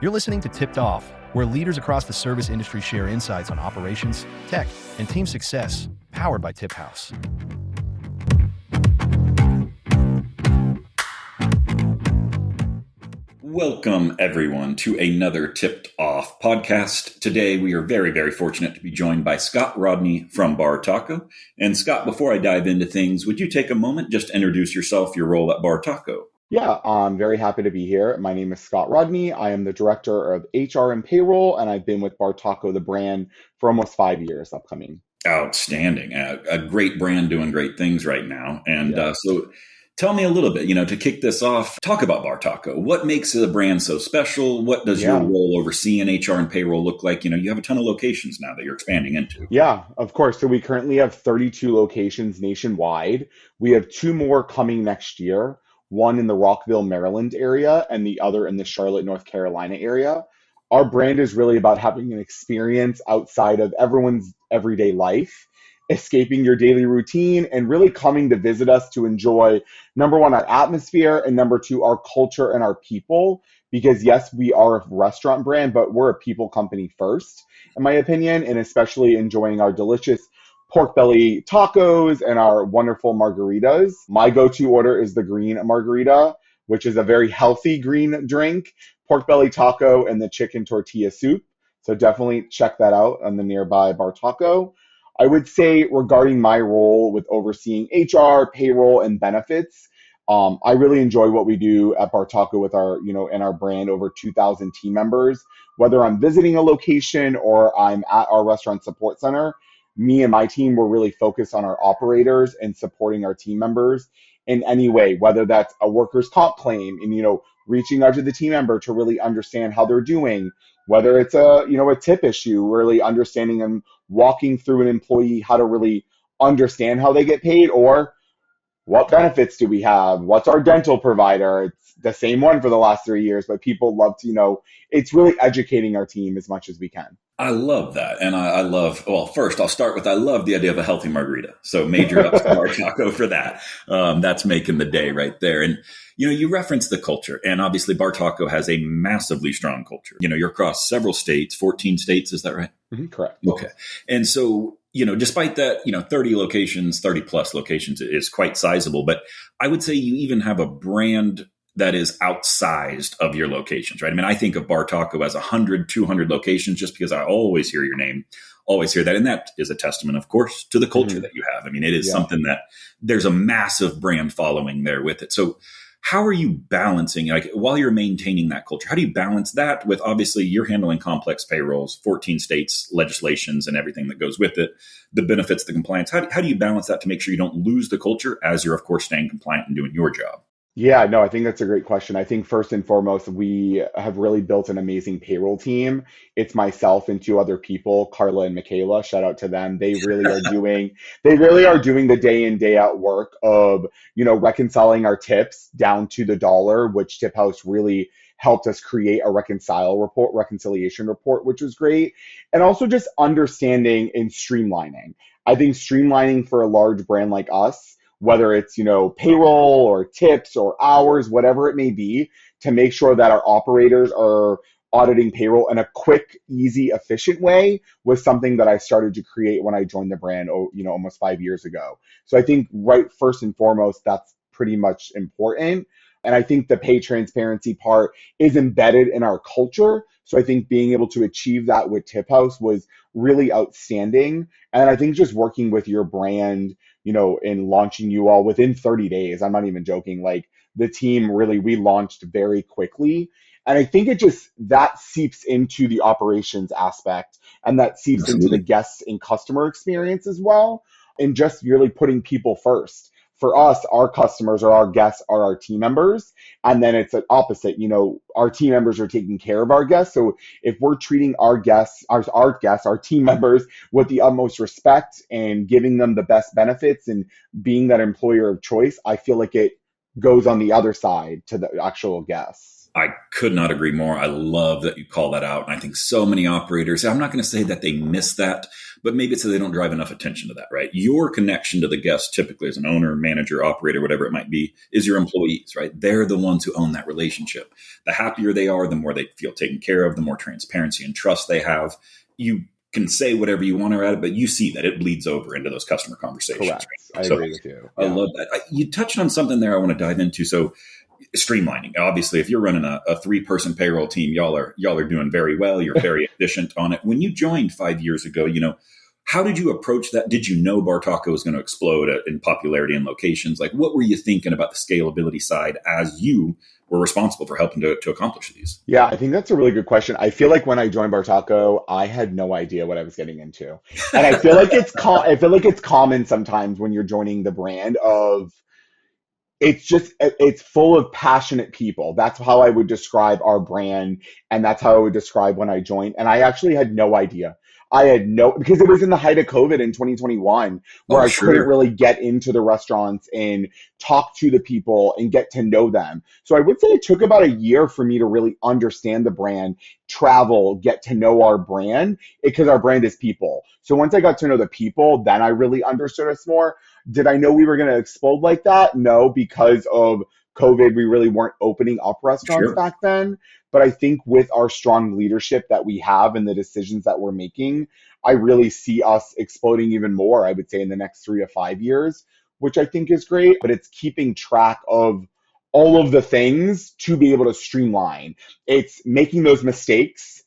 You're listening to Tipped Off, where leaders across the service industry share insights on operations, tech, and team success, powered by TipHaus. Welcome, everyone, to another Tipped Off podcast. Today, we are very, very fortunate to be joined by Scott Rodney from Bartaco. And Scott, before I dive into things, would you take a moment just to introduce yourself, your role at Bartaco? Yeah, I'm very happy to be here. My name is Scott Rodney. I am the director of HR and Payroll, and I've been with Bartaco, the brand, for almost 5 years upcoming. Outstanding. A great brand doing great things right now. And so tell me a little bit, to kick this off, talk about Bartaco. What makes the brand so special? What does your role overseeing HR and Payroll look like? You have a ton of locations now that you're expanding into. Yeah, of course. So we currently have 32 locations nationwide. We have 2 more coming next year. One in the Rockville, Maryland area, and the other in the Charlotte, North Carolina area. Our brand is really about having an experience outside of everyone's everyday life, escaping your daily routine, and really coming to visit us to enjoy, number one, our atmosphere, and number two, our culture and our people. Because yes, we are a restaurant brand, but we're a people company first, in my opinion, and especially enjoying our delicious pork belly tacos and our wonderful margaritas. My go-to order is the green margarita, which is a very healthy green drink, pork belly taco, and the chicken tortilla soup. So definitely check that out on the nearby Bartaco. I would say regarding my role with overseeing HR, payroll, and benefits, I really enjoy what we do at Bartaco with our, and our brand, over 2,000 team members. Whether I'm visiting a location or I'm at our restaurant support center, me and my team were really focused on our operators and supporting our team members in any way, whether that's a workers' comp claim and, reaching out to the team member to really understand how they're doing, whether it's a tip issue, really understanding and walking through an employee how to really understand how they get paid, or what benefits do we have? What's our dental provider? It's the same one for the last 3 years, but people love to, it's really educating our team as much as we can. I love that. And I love, first I'll start with, I love the idea of a healthy margarita. So major ups to Bartaco for that. That's making the day right there. And, you referenced the culture, and obviously Bartaco has a massively strong culture. You're across several states, 14 states. Is that right? Mm-hmm, correct. Okay. And so, despite that, 30 locations, 30 plus locations is quite sizable, but I would say you even have a brand that is outsized of your locations, right? I mean, I think of Bartaco as 100, 200 locations just because I always hear your name, always hear that. And that is a testament, of course, to the culture that you have. I mean, it is something that there's a massive brand following there with it. So how are you balancing, while you're maintaining that culture, how do you balance that with, obviously, you're handling complex payrolls, 14 states, legislations, and everything that goes with it, the benefits, the compliance? How do you balance that to make sure you don't lose the culture as you're, of course, staying compliant and doing your job? Yeah, no, I think that's a great question. I think first and foremost, we have really built an amazing payroll team. It's myself and 2 other people, Carla and Michaela. Shout out to them. They really are doing the day in, day out work of, reconciling our tips down to the dollar, which TipHaus really helped us create a reconciliation report, which was great. And also just understanding and streamlining. I think streamlining for a large brand like us, whether it's, payroll or tips or hours, whatever it may be, to make sure that our operators are auditing payroll in a quick, easy, efficient way, was something that I started to create when I joined the brand, almost 5 years ago. So I think first and foremost, that's pretty much important. And I think the pay transparency part is embedded in our culture. So I think being able to achieve that with TipHaus was really outstanding. And I think just working with your brand, in launching you all within 30 days, I'm not even joking, the team really, we launched very quickly. And I think that seeps into the operations aspect, and that seeps into the guests and customer experience as well. And just really putting people first. For us, our customers or our guests are our team members. And then it's the opposite. Our team members are taking care of our guests. So if we're treating our team members with the utmost respect and giving them the best benefits and being that employer of choice, I feel like it goes on the other side to the actual guests. I could not agree more. I love that you call that out. And I think so many operators, I'm not going to say that they miss that, but maybe it's that they don't drive enough attention to that, right? Your connection to the guest, typically as an owner, manager, operator, whatever it might be, is your employees, right? They're the ones who own that relationship. The happier they are, the more they feel taken care of, the more transparency and trust they have. You can say whatever you want about it, but you see that it bleeds over into those customer conversations. Correct. Right? I agree with you. I love that. You touched on something there I want to dive into. So streamlining. Obviously, if you're running a 3-person payroll team, y'all are doing very well. You're very efficient on it. When you joined 5 years ago, how did you approach that? Did you know Bartaco was going to explode in popularity and locations? Like, what were you thinking about the scalability side as you were responsible for helping to accomplish these? Yeah, I think that's a really good question. I feel like when I joined Bartaco, I had no idea what I was getting into. And I feel like it's common sometimes when you're joining the brand of it's full of passionate people. That's how I would describe our brand, and that's how I would describe when I joined. And I actually had no idea. Because it was in the height of COVID in 2021 where I couldn't really get into the restaurants and talk to the people and get to know them. So I would say it took about a year for me to really understand the brand, travel, get to know our brand, because our brand is people. So once I got to know the people, then I really understood us more. Did I know we were going to explode like that? No, because of COVID, we really weren't opening up restaurants back then. But I think with our strong leadership that we have and the decisions that we're making, I really see us exploding even more, I would say, in the next 3 to 5 years, which I think is great. But it's keeping track of all of the things to be able to streamline. It's making those mistakes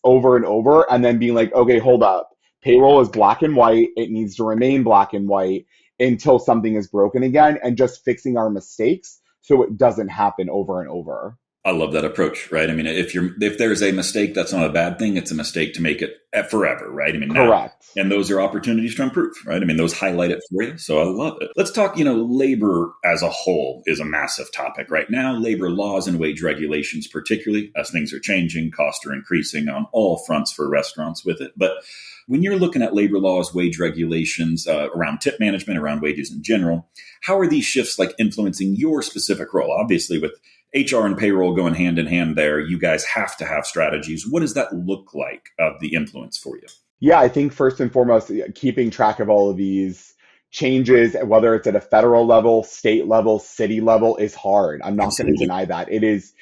over and over, and then being like, okay, hold up. Payroll is black and white. It needs to remain black and white until something is broken again, and just fixing our mistakes so it doesn't happen over and over. I love that approach, right? I mean, if there's a mistake, that's not a bad thing. It's a mistake to make it forever, right? I mean, correct. Now, and those are opportunities to improve, right? I mean, those highlight it for you. So I love it. Let's talk, labor as a whole is a massive topic right now. Labor laws and wage regulations, particularly as things are changing, costs are increasing on all fronts for restaurants with it. But when you're looking at labor laws, wage regulations around tip management, around wages in general, how are these shifts influencing your specific role? Obviously, with HR and payroll going hand in hand there, you guys have to have strategies. What does that look like of the influence for you? Yeah, I think first and foremost, keeping track of all of these changes, whether it's at a federal level, state level, city level, is hard. I'm not going to deny that. It is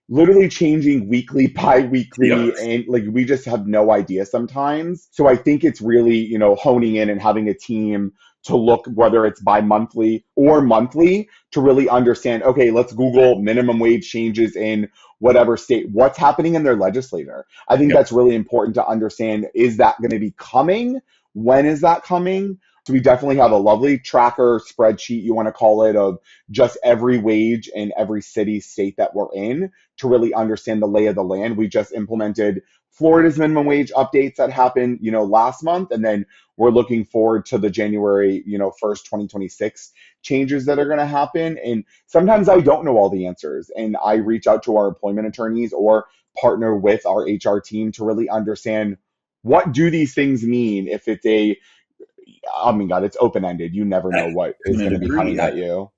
literally changing weekly, bi-weekly, and we just have no idea sometimes. So I think it's really, honing in and having a team to look, whether it's bi-monthly or monthly, to really understand, okay, let's Google minimum wage changes in whatever state, what's happening in their legislature. I think that's really important to understand. Is that going to be coming? When is that coming? So we definitely have a lovely tracker spreadsheet, you want to call it, of just every wage in every city, state that we're in to really understand the lay of the land. We just implemented Florida's minimum wage updates that happened, last month. And then we're looking forward to the January, 1st, 2026 changes that are going to happen. And sometimes I don't know all the answers, and I reach out to our employment attorneys or partner with our HR team to really understand, what do these things mean? If it's it's open-ended. You never know what is going to be coming at you.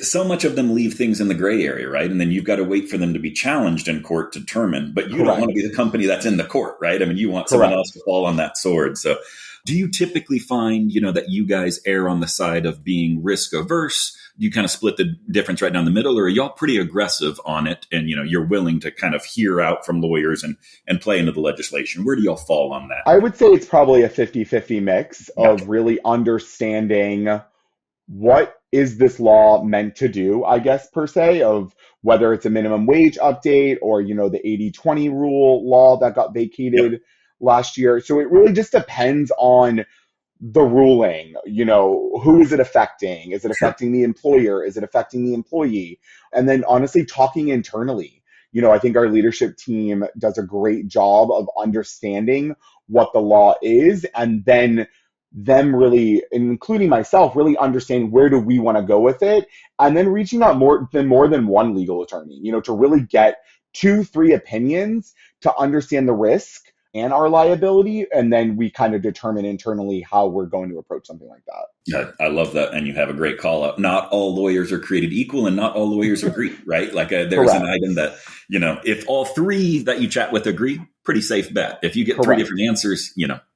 So much of them leave things in the gray area, right? And then you've got to wait for them to be challenged in court to determine. But you don't want to be the company that's in the court, right? I mean, you want someone else to fall on that sword. So do you typically find, that you guys err on the side of being risk averse? Do you kind of split the difference right down the middle, or are y'all pretty aggressive on it and, you're willing to kind of hear out from lawyers and play into the legislation? Where do y'all fall on that? I would say it's probably a 50-50 mix of really understanding what is this law meant to do, I guess, per se, of whether it's a minimum wage update or, the 80-20 rule law that got vacated last year. So it really just depends on the ruling. Who is it affecting? Is it affecting the employer? Is it affecting the employee? And then honestly, talking internally. I think our leadership team does a great job of understanding what the law is, and then them really, including myself, really understanding where do we want to go with it, and then reaching out more than one legal attorney, to really get 2-3 opinions to understand the risk, and our liability, and then we kind of determine internally how we're going to approach something like that. Yeah, I love that. And you have a great call out. Not all lawyers are created equal and not all lawyers agree, right? Like there's Correct. an item that, if all three that you chat with agree, pretty safe bet. If you get Correct. three different answers,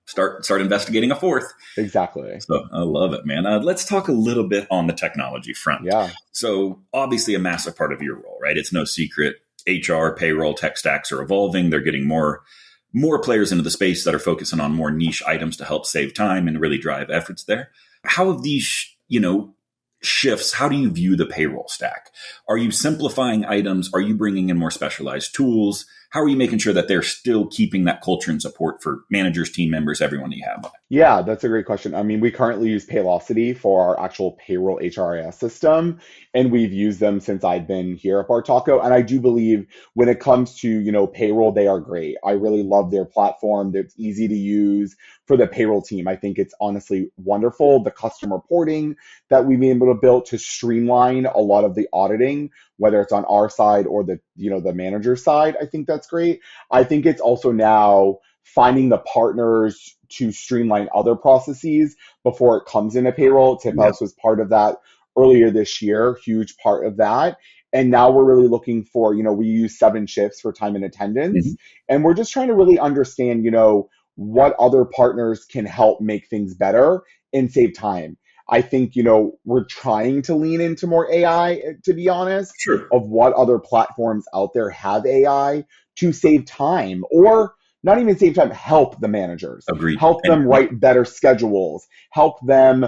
start investigating a fourth. Exactly. So I love it, man. Let's talk a little bit on the technology front. Yeah. So obviously a massive part of your role, right? It's no secret. HR, payroll, tech stacks are evolving. They're getting more players into the space that are focusing on more niche items to help save time and really drive efforts there. How have these, shifts, how do you view the payroll stack? Are you simplifying items? Are you bringing in more specialized tools? How are you making sure that they're still keeping that culture and support for managers, team members, everyone that you have? Yeah, that's a great question. I mean, we currently use Paylocity for our actual payroll HRIS system, and we've used them since I've been here at Bartaco. And I do believe when it comes to, payroll, they are great. I really love their platform. It's easy to use for the payroll team. I think it's honestly wonderful. The custom reporting that we've been able to build to streamline a lot of the auditing, whether it's on our side or the manager side, I think that's great. I think it's also now finding the partners to streamline other processes before it comes into payroll. TipHaus was part of that earlier this year, huge part of that. And now we're really looking for, we use 7 shifts for time and attendance. And we're just trying to really understand, what other partners can help make things better and save time. I think, we're trying to lean into more AI, to be honest, of what other platforms out there have AI to save time, or not even save time, help the managers. Agreed. Help them write better schedules, help them,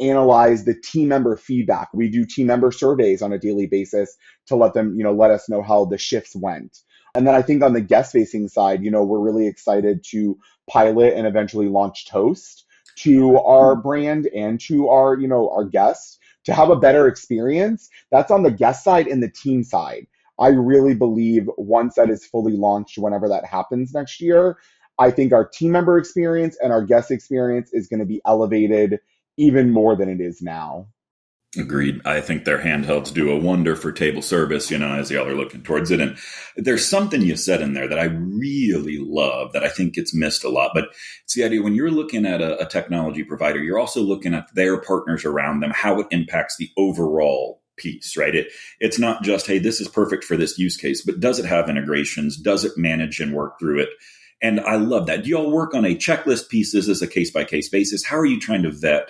analyze the team member feedback. We do team member surveys on a daily basis to let them, let us know how the shifts went. And then I think on the guest facing side, we're really excited to pilot and eventually launch Toast to our brand and to our, our guests to have a better experience. That's on the guest side and the team side. I really believe once that is fully launched, whenever that happens next year, I think our team member experience and our guest experience is going to be elevated even more than it is now. Agreed. I think their handhelds do a wonder for table service, as y'all are looking towards it. And there's something you said in there that I really love that I think gets missed a lot. But it's the idea when you're looking at a technology provider, you're also looking at their partners around them, how it impacts the overall piece, right? It's not just, hey, this is perfect for this use case, but does it have integrations? Does it manage and work through it? And I love that. Do y'all work on a checklist piece? Is this a case-by-case basis? How are you trying to vet?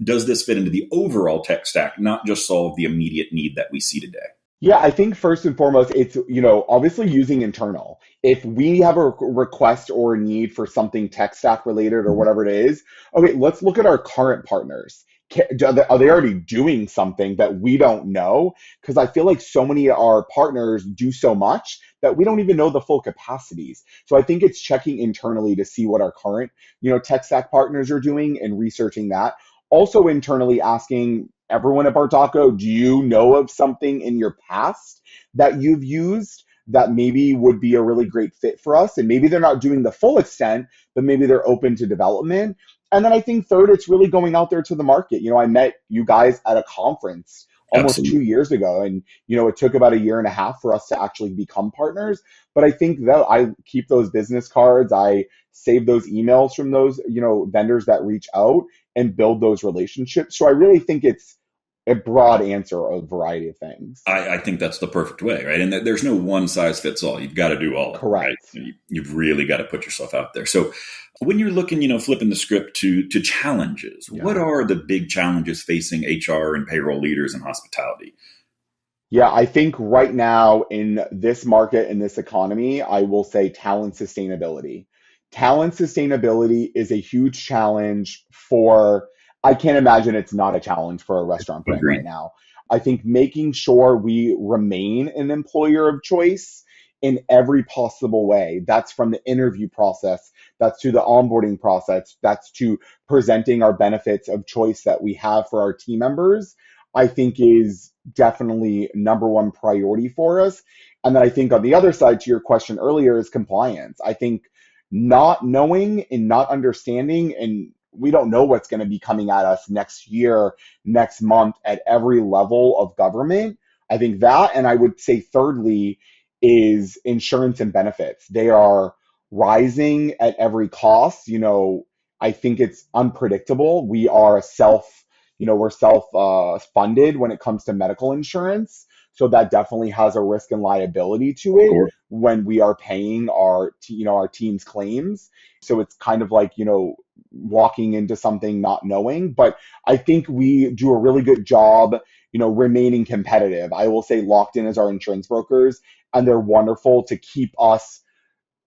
Does this fit into the overall tech stack, not just solve the immediate need that we see today? Yeah, I think first and foremost, it's, obviously using internal. If we have a request or a need for something tech stack related or whatever it is, okay, let's look at our current partners. Are they already doing something that we don't know? Because I feel like so many of our partners do so much that we don't even know the full capacities. So I think it's checking internally to see what our current, tech stack partners are doing and researching that. Also internally asking everyone at Bartaco, do you know of something in your past that you've used that maybe would be a really great fit for us? And maybe they're not doing the full extent, but maybe they're open to development. And then I think third, it's really going out there to the market. I met you guys at a conference almost Absolutely. 2 years ago. And, it took about 1.5 years for us to actually become partners. But I think that I keep those business cards. I save those emails from those, vendors that reach out and build those relationships. So I really think it's a broad answer of a variety of things. I think that's the perfect way, right? And there's no one size fits all. You've got to do all of it. Correct. Right? You've really got to put yourself out there. So when you're looking, flipping the script to challenges, what are the big challenges facing HR and payroll leaders in hospitality? Yeah, I think right now in this market, in this economy, I will say talent sustainability. Talent sustainability is a huge challenge I can't imagine it's not a challenge for a restaurant brand right now. I think making sure we remain an employer of choice in every possible way. That's from the interview process, that's to the onboarding process, that's to presenting our benefits of choice that we have for our team members, I think is definitely number one priority for us. And then I think on the other side to your question earlier is compliance. I think not knowing and not understanding, and we don't know what's going to be coming at us next year, next month at every level of government. I think that, and I would say thirdly, is insurance and benefits. They are rising at every cost. I think it's unpredictable. We're self funded when it comes to medical insurance. So that definitely has a risk and liability to Of it course. when we are paying our team's claims. So it's kind of like, walking into something not knowing, but I think we do a really good job, remaining competitive. I will say Locked In as our insurance brokers, and they're wonderful to keep us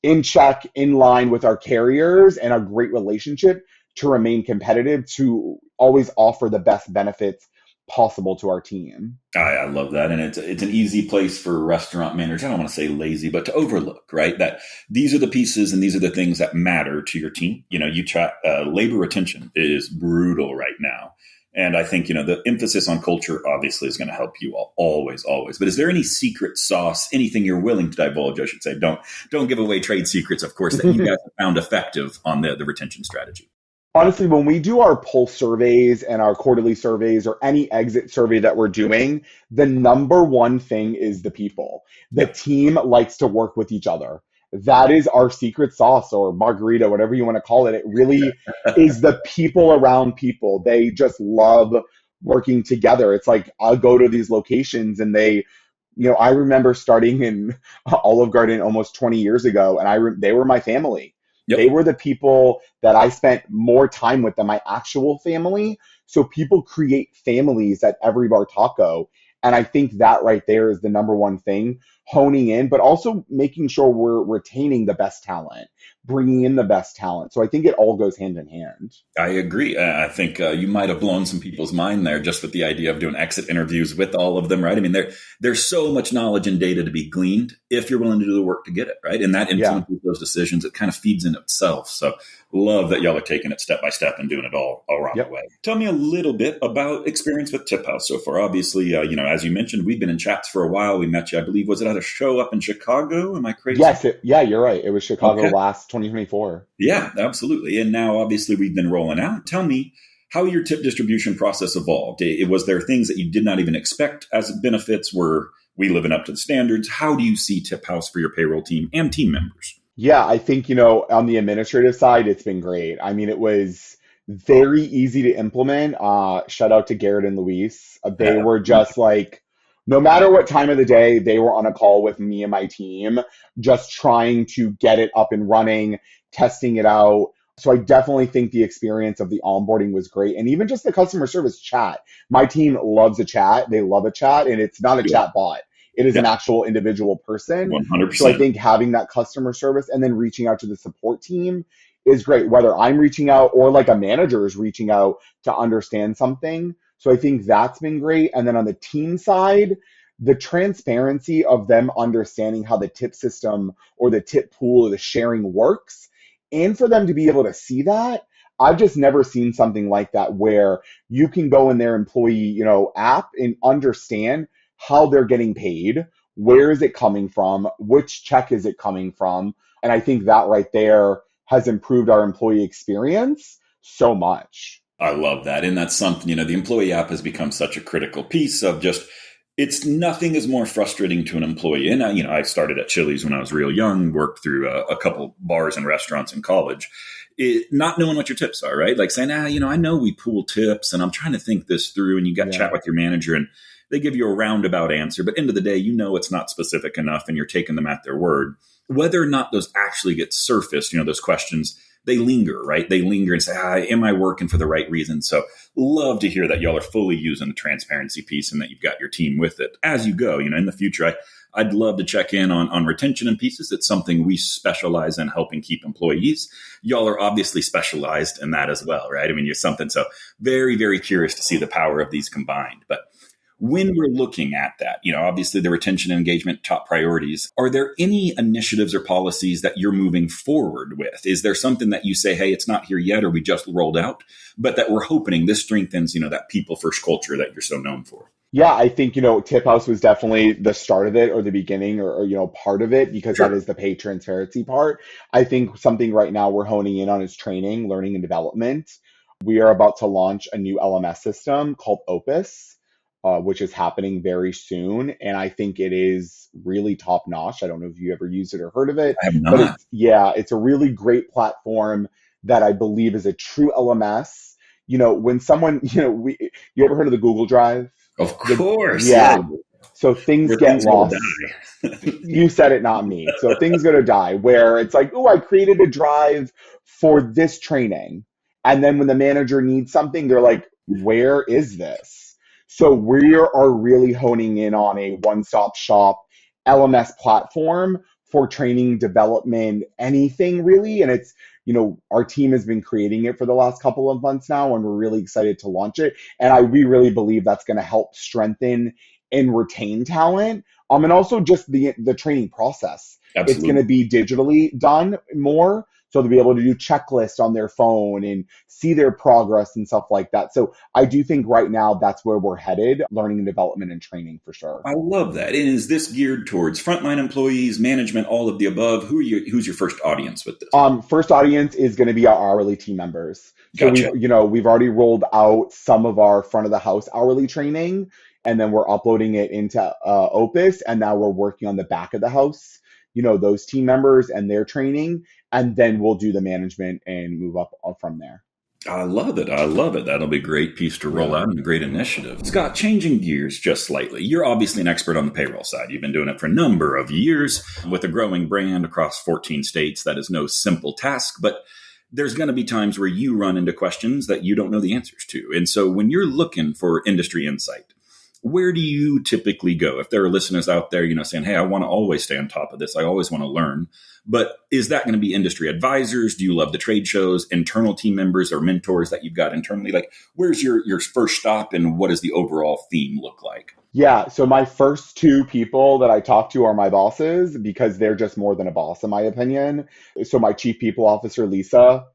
in check, in line with our carriers, and a great relationship to remain competitive, to always offer the best benefits possible to our team. I love that. And it's an easy place for restaurant managers. I don't want to say lazy, but to overlook, right? That these are the pieces and these are the things that matter to your team. You try, labor retention is brutal right now. And I think, the emphasis on culture obviously is going to help you all, always, always. But is there any secret sauce, anything you're willing to divulge, I should say? Don't give away trade secrets, of course, that you guys have found effective on the retention strategy. Honestly, when we do our pulse surveys and our quarterly surveys or any exit survey that we're doing, the number one thing is the people. The team likes to work with each other. That is our secret sauce, or margarita, whatever you want to call it. It really is the people around people. They just love working together. It's like I'll go to these locations and I remember starting in Olive Garden almost 20 years ago, and they were my family. Yep. They were the people that I spent more time with than my actual family. So people create families at every Bartaco. And I think that right there is the number one thing, honing in, but also making sure we're retaining the best talent, bringing in the best talent. So I think it all goes hand in hand. I agree. I think you might have blown some people's mind there just with the idea of doing exit interviews with all of them, right? I mean, there's so much knowledge and data to be gleaned if you're willing to do the work to get it, right? And that influences those decisions. It kind of feeds in itself. So love that y'all are taking it step by step and doing it all around the way. Tell me a little bit about experience with TipHaus so far. Obviously, as you mentioned, we've been in chats for a while. We met you, I believe, was it at a show up in Chicago? Am I crazy? Yes. You're right. It was Chicago last 2024. Yeah, absolutely. And now, obviously, we've been rolling out. Tell me how your tip distribution process evolved. Was there things that you did not even expect as benefits? Were we living up to the standards? How do you see TipHaus for your payroll team and team members? Yeah, I think, on the administrative side, it's been great. I mean, it was very easy to implement. Shout out to Garrett and Luis. They were just like, no matter what time of the day, they were on a call with me and my team, just trying to get it up and running, testing it out. So I definitely think the experience of the onboarding was great. And even just the customer service chat. My team loves a chat. They love a chat, and it's not a chat bot. It is an actual individual person. 100%. So I think having that customer service and then reaching out to the support team is great, whether I'm reaching out or like a manager is reaching out to understand something. So I think that's been great. And then on the team side, the transparency of them understanding how the tip system or the tip pool or the sharing works, and for them to be able to see that. I've just never seen something like that where you can go in their employee, app and understand how they're getting paid, where is it coming from, which check is it coming from. And I think that right there has improved our employee experience so much. I love that. And that's something, the employee app has become such a critical piece of just, it's nothing is more frustrating to an employee. And, I started at Chili's when I was real young, worked through a couple bars and restaurants in college, not knowing what your tips are, right? Like saying, I know we pool tips and I'm trying to think this through, and you got to chat with your manager and they give you a roundabout answer, but end of the day, it's not specific enough and you're taking them at their word. Whether or not those actually get surfaced, those questions, they linger, right? They linger and say, am I working for the right reason? So love to hear that y'all are fully using the transparency piece and that you've got your team with it as you go. In the future, I'd love to check in on retention and pieces. It's something we specialize in helping keep employees. Y'all are obviously specialized in that as well, right? I mean, you're something. So very, very curious to see the power of these combined. But when we're looking at that, obviously the retention and engagement top priorities, are there any initiatives or policies that you're moving forward with? Is there something that you say, hey, it's not here yet, or we just rolled out, but that we're hoping this strengthens, that people first culture that you're so known for? Yeah, I think, TipHaus was definitely the start of it, or the beginning, or part of it, because that is the pay transparency part. I think something right now we're honing in on is training, learning, and development. We are about to launch a new LMS system called Opus. which is happening very soon. And I think it is really top notch. I don't know if you ever used it or heard of it, I have but not. it's a really great platform that I believe is a true LMS. When someone, you ever heard of the Google Drive? Of The, course, yeah. yeah. So things Where get things go to lost. die. You said it, not me. So things go to die where it's like, oh, I created a drive for this training. And then when the manager needs something, they're like, where is this? So we are really honing in on a one-stop shop LMS platform for training, development, anything really. And it's, our team has been creating it for the last couple of months now, and we're really excited to launch it. And we really believe that's going to help strengthen and retain talent. And also just the training process. It's going Absolutely. to be digitally done more. So they'll be able to do checklists on their phone and see their progress and stuff like that. So I do think right now that's where we're headed, learning and development and training for sure. I love that. And is this geared towards frontline employees, management, all of the above? Who's your first audience with this? First audience is going to be our hourly team members. So Gotcha. we've already rolled out some of our front of the house hourly training, and then we're uploading it into Opus, and now we're working on the back of the house, those team members and their training, and then we'll do the management and move up from there. I love it. I love it. That'll be a great piece to roll out and a great initiative. Scott, changing gears just slightly. You're obviously an expert on the payroll side. You've been doing it for a number of years with a growing brand across 14 states. That is no simple task, but there's going to be times where you run into questions that you don't know the answers to. And so when you're looking for industry insight, where do you typically go? If there are listeners out there, saying, hey, I want to always stay on top of this. I always want to learn. But is that going to be industry advisors? Do you love the trade shows, internal team members or mentors that you've got internally? Like, where's your first stop and what does the overall theme look like? Yeah. So my first two people that I talk to are my bosses because they're just more than a boss, in my opinion. So my chief people officer, Lisa,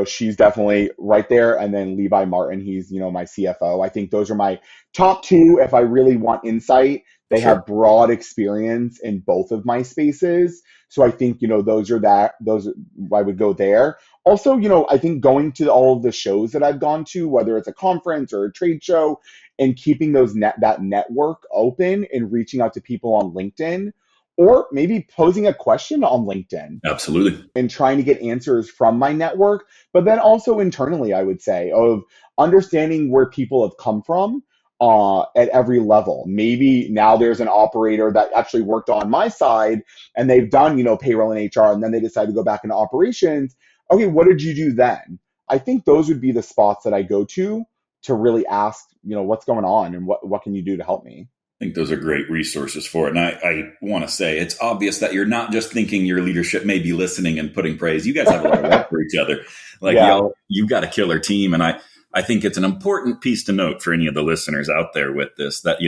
she's definitely right there. And then Levi Martin, he's, my CFO. I think those are my top two. If I really want insight, they Sure. have broad experience in both of my spaces. So I think, those I would go there. Also, I think going to all of the shows that I've gone to, whether it's a conference or a trade show, and keeping that network open and reaching out to people on LinkedIn, or maybe posing a question on LinkedIn Absolutely. and trying to get answers from my network, but then also internally, I would say, of understanding where people have come from at every level. Maybe now there's an operator that actually worked on my side and they've done, payroll and HR, and then they decide to go back into operations. Okay, what did you do then? I think those would be the spots that I go to really ask, what's going on and what can you do to help me? I think those are great resources for it. And I want to say it's obvious that you're not just thinking your leadership may be listening and putting praise. You guys have a lot of love for each other. Like y'all, you've got a killer team. And I think it's an important piece to note for any of the listeners out there with this, that,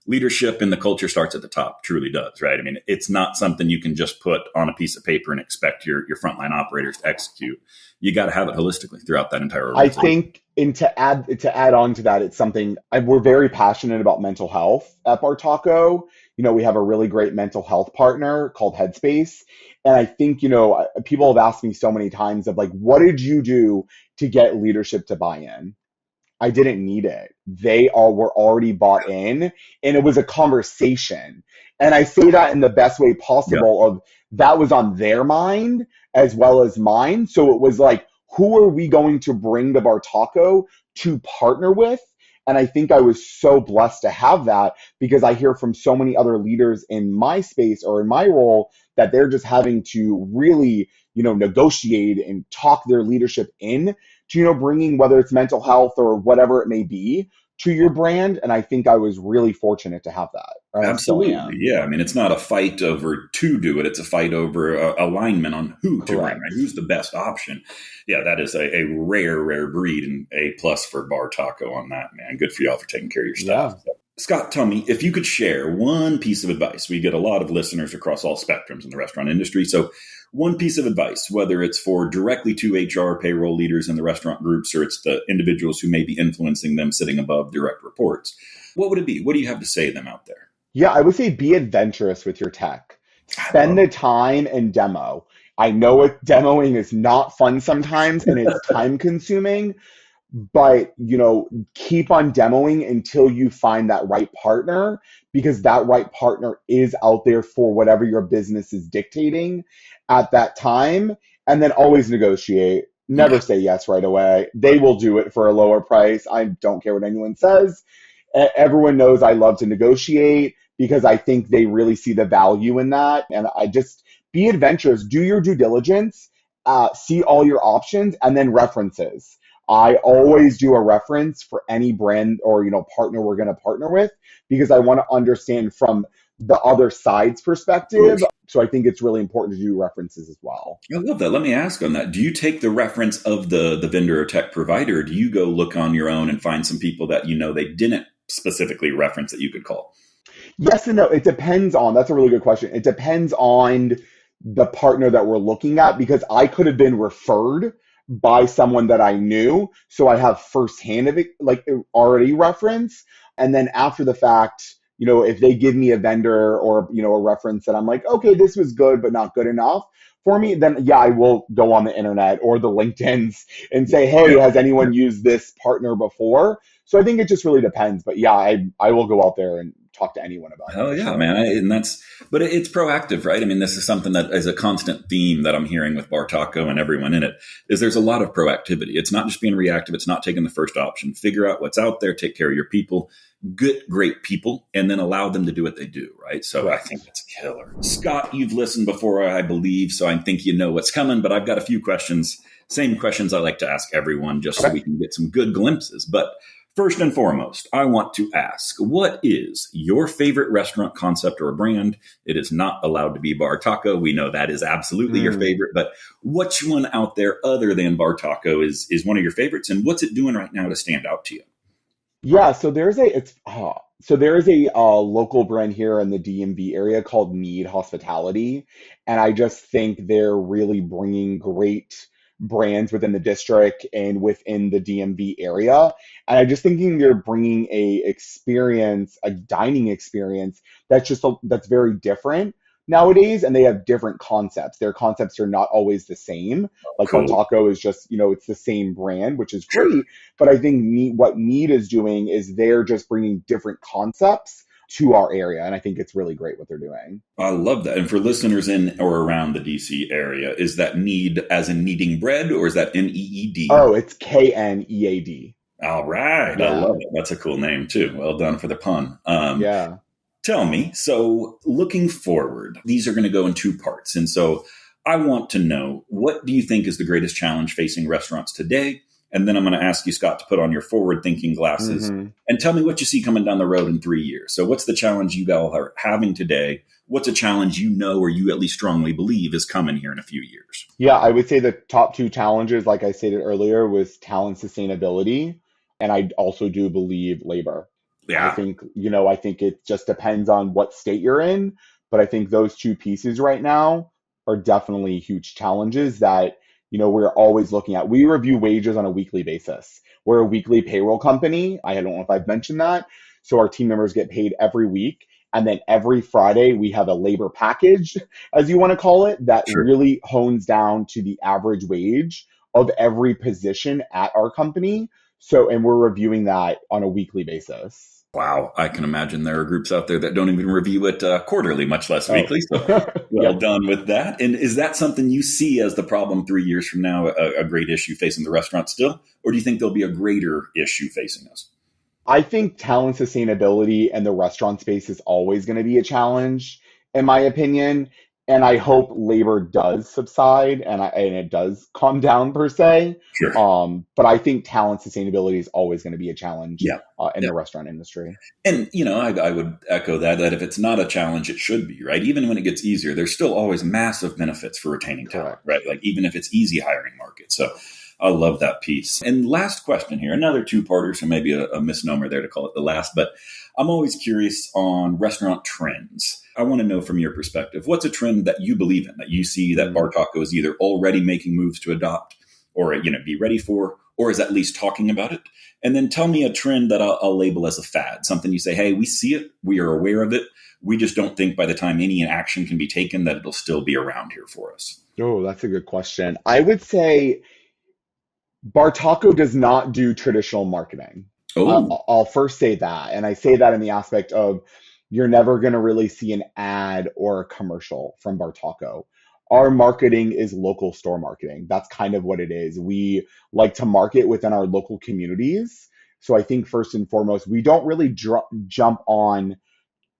leadership and the culture starts at the top, truly does, right? I mean, it's not something you can just put on a piece of paper and expect your frontline operators to execute. You got to have it holistically throughout that entire organization. I think, and to add on to that, it's something we're very passionate about mental health at Bartaco. We have a really great mental health partner called Headspace. And I think, people have asked me so many times of like, what did you do to get leadership to buy in? I didn't need it. They all were already bought in, and it was a conversation. And I say that in the best way possible of that was on their mind as well as mine. So it was like, who are we going to bring to Bartaco to partner with? And I think I was so blessed to have that because I hear from so many other leaders in my space or in my role that they're just having to really, negotiate and talk their leadership in to, bringing whether it's mental health or whatever it may be to your brand. And I think I was really fortunate to have that. Absolutely. Yeah. I mean, it's not a fight over to do it. It's a fight over alignment on who to bring, right? Who's the best option. Yeah, that is a rare breed, and A+ for Bartaco on that, man. Good for y'all for taking care of your stuff. Yeah. Scott, tell me, if you could share one piece of advice. We get a lot of listeners across all spectrums in the restaurant industry. So one piece of advice, whether it's for directly to HR payroll leaders in the restaurant groups, or it's the individuals who may be influencing them sitting above direct reports, what would it be? What do you have to say to them out there? Yeah, I would say be adventurous with your tech. Spend the time and demo. I know demoing is not fun sometimes and it's time consuming, but keep on demoing until you find that right partner, because that right partner is out there for whatever your business is dictating at that time. And then always negotiate. Never say yes right away. They will do it for a lower price. I don't care what anyone says. Everyone knows I love to negotiate because I think they really see the value in that. And I just be adventurous, do your due diligence, see all your options, and then references. I always do a reference for any brand or partner we're going to partner with, because I want to understand from the other side's perspective. So I think it's really important to do references as well. I love that. Let me ask on that. Do you take the reference of the vendor or tech provider, or do you go look on your own and find some people that they didn't specifically reference that you could call? Yes and no. It depends on, that's a really good question. It depends on the partner that we're looking at, because I could have been referred by someone that I knew. So I have firsthand of it, like already reference. And then after the fact, if they give me a vendor or, a reference that I'm like, okay, this was good, but not good enough for me, then yeah, I will go on the internet or the LinkedIns and say, hey, has anyone used this partner before? So I think it just really depends. But yeah, I will go out there and talk to anyone about it. Hell yeah, man. But it's proactive, right? I mean, this is something that is a constant theme that I'm hearing with Bartaco and everyone in it, is there's a lot of proactivity. It's not just being reactive. It's not taking the first option. Figure out what's out there, take care of your people, get great people, and then allow them to do what they do, right? So I think that's killer. Scott, you've listened before, I believe, so I think you know what's coming, but I've got a few questions, same questions I like to ask everyone, just so we can get some good glimpses. But first and foremost, I want to ask, what is your favorite restaurant concept or brand? It is not allowed to be Bartaco. We know that is absolutely your favorite, but which one out there other than Bartaco is one of your favorites, and what's it doing right now to stand out to you? Yeah, so there is a local brand here in the DMV area called Need Hospitality, and I just think they're really bringing great brands within the district and within the DMV area. And I just thinking they're bringing a dining experience that's very different nowadays, and they have different concepts. Their concepts are not always the same. Like Cool. Bartaco is just, it's the same brand, which is great. But I think what Need is doing is they're just bringing different concepts to our area. And I think it's really great what they're doing. I love that. And for listeners in or around the DC area, is that Need as in kneading bread, or is that Need? Oh, it's KNEAD. All right. Yeah. I love it. That's a cool name too. Well done for the pun. Yeah. Tell me, so looking forward, these are going to go in two parts. And so I want to know, what do you think is the greatest challenge facing restaurants today? And then I'm going to ask you, Scott, to put on your forward-thinking glasses and tell me what you see coming down the road in 3 years. So what's the challenge you all are having today? What's a challenge or you at least strongly believe is coming here in a few years? Yeah, I would say the top two challenges, like I stated earlier, was talent sustainability. And I also do believe labor. Yeah. I think it just depends on what state you're in. But I think those two pieces right now are definitely huge challenges that, we're always looking at. We review wages on a weekly basis. We're a weekly payroll company. I don't know if I've mentioned that. So our team members get paid every week. And then every Friday, we have a labor package, as you want to call it, that really hones down to the average wage of every position at our company. And we're reviewing that on a weekly basis. Wow. I can imagine there are groups out there that don't even review it quarterly, much less weekly. So well done with that. And is that something you see as the problem 3 years from now, a great issue facing the restaurant still? Or do you think there'll be a greater issue facing us? I think talent sustainability and the restaurant space is always going to be a challenge, in my opinion. And I hope labor does subside and it does calm down per se. But I think talent sustainability is always going to be a challenge in the restaurant industry. And, I would echo that if it's not a challenge, it should be, right? Even when it gets easier, there's still always massive benefits for retaining talent, right? Like even if it's easy hiring market. So I love that piece. And last question here, another two-parter, so maybe a misnomer there to call it the last, but I'm always curious on restaurant trends. I want to know from your perspective, what's a trend that you believe in, that you see that Bartaco is either already making moves to adopt or, be ready for, or is at least talking about it? And then tell me a trend that I'll label as a fad, something you say, hey, we see it, we are aware of it. We just don't think by the time any action can be taken that it'll still be around here for us. Oh, that's a good question. I would say Bartaco does not do traditional marketing. Oh, I'll first say that. And I say that in the aspect of you're never going to really see an ad or a commercial from Bartaco. Our marketing is local store marketing. That's kind of what it is. We like to market within our local communities. So I think first and foremost, we don't really jump on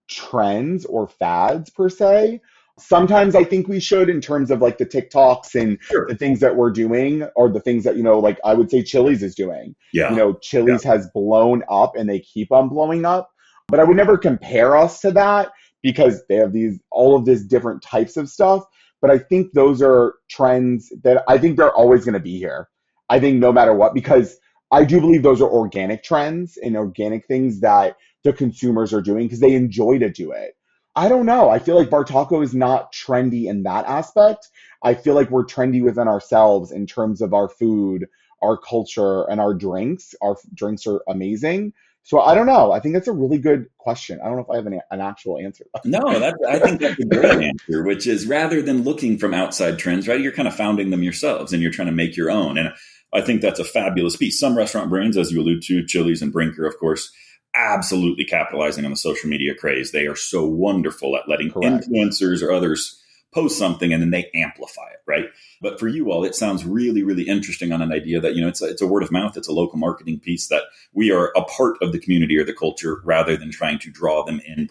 trends or fads per se. Sometimes I think we should in terms of like the TikToks and sure. the things that we're doing or the things that, like I would say Chili's is doing. Yeah. Yeah. Chili's has blown up and they keep on blowing up. But I would never compare us to that because they have all of these different types of stuff. But I think those are trends that I think they're always going to be here. I think no matter what, because I do believe those are organic trends and organic things that the consumers are doing because they enjoy to do it. I don't know. I feel like Bartaco is not trendy in that aspect. I feel like we're trendy within ourselves in terms of our food, our culture, and our drinks. Our drinks are amazing. So I don't know. I think that's a really good question. I don't know if I have an actual answer. No, I think that's a great answer, which is rather than looking from outside trends, right? You're kind of founding them yourselves and you're trying to make your own. And I think that's a fabulous piece. Some restaurant brands, as you allude to, Chili's and Brinker, of course, absolutely capitalizing on the social media craze. They are so wonderful at letting Correct. influencers or others post something and then they amplify it, right? But for you all, it sounds really, really interesting on an idea that, it's a word of mouth. It's a local marketing piece that we are a part of the community or the culture rather than trying to draw them in,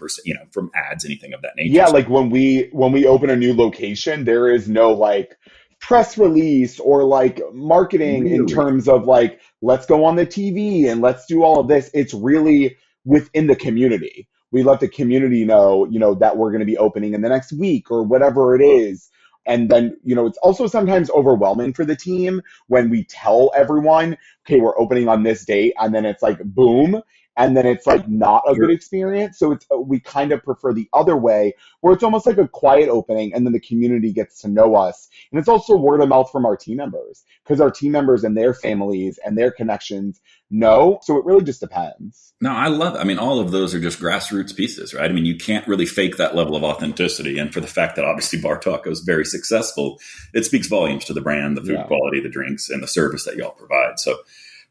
from ads, anything of that nature. Yeah, like when we open a new location, there is no like press release or like marketing in Really? terms of like let's go on the TV and let's do all of this. It's really within the community. We let the community know, that we're going to be opening in the next week or whatever it is. And then, it's also sometimes overwhelming for the team when we tell everyone, okay, we're opening on this date, and then it's like boom. And then it's like not a good experience. So we kind of prefer the other way where it's almost like a quiet opening and then the community gets to know us. And it's also word of mouth from our team members because our team members and their families and their connections know. So it really just depends. No, I love it. I mean, all of those are just grassroots pieces, right? I mean, you can't really fake that level of authenticity. And for the fact that obviously Bartaco is very successful, it speaks volumes to the brand, the food quality, the drinks, and the service that y'all provide. So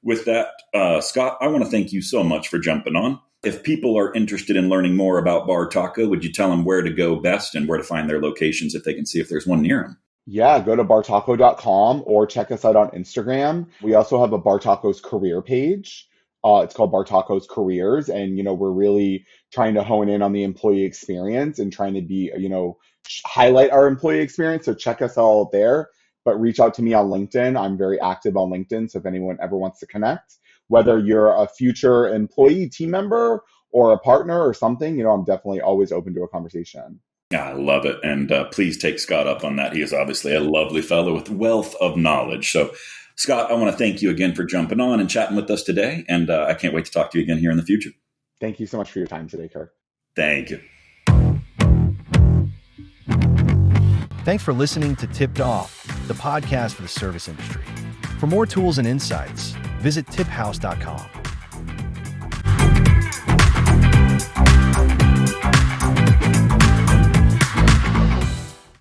with that, Scott, I want to thank you so much for jumping on. If people are interested in learning more about Bartaco, would you tell them where to go best and where to find their locations if they can see if there's one near them? Yeah, go to bartaco.com or check us out on Instagram. We also have a Bartaco's career page. It's called Bartaco's Careers. And, we're really trying to hone in on the employee experience and trying to be, highlight our employee experience. So check us all there. But reach out to me on LinkedIn. I'm very active on LinkedIn. So if anyone ever wants to connect, whether you're a future employee, team member, or a partner or something, I'm definitely always open to a conversation. Yeah, I love it. And please take Scott up on that. He is obviously a lovely fellow with wealth of knowledge. So, Scott, I want to thank you again for jumping on and chatting with us today. And I can't wait to talk to you again here in the future. Thank you so much for your time today, Kirk. Thank you. Thanks for listening to Tipped Off, the podcast for the service industry. For more tools and insights, visit TipHaus.com.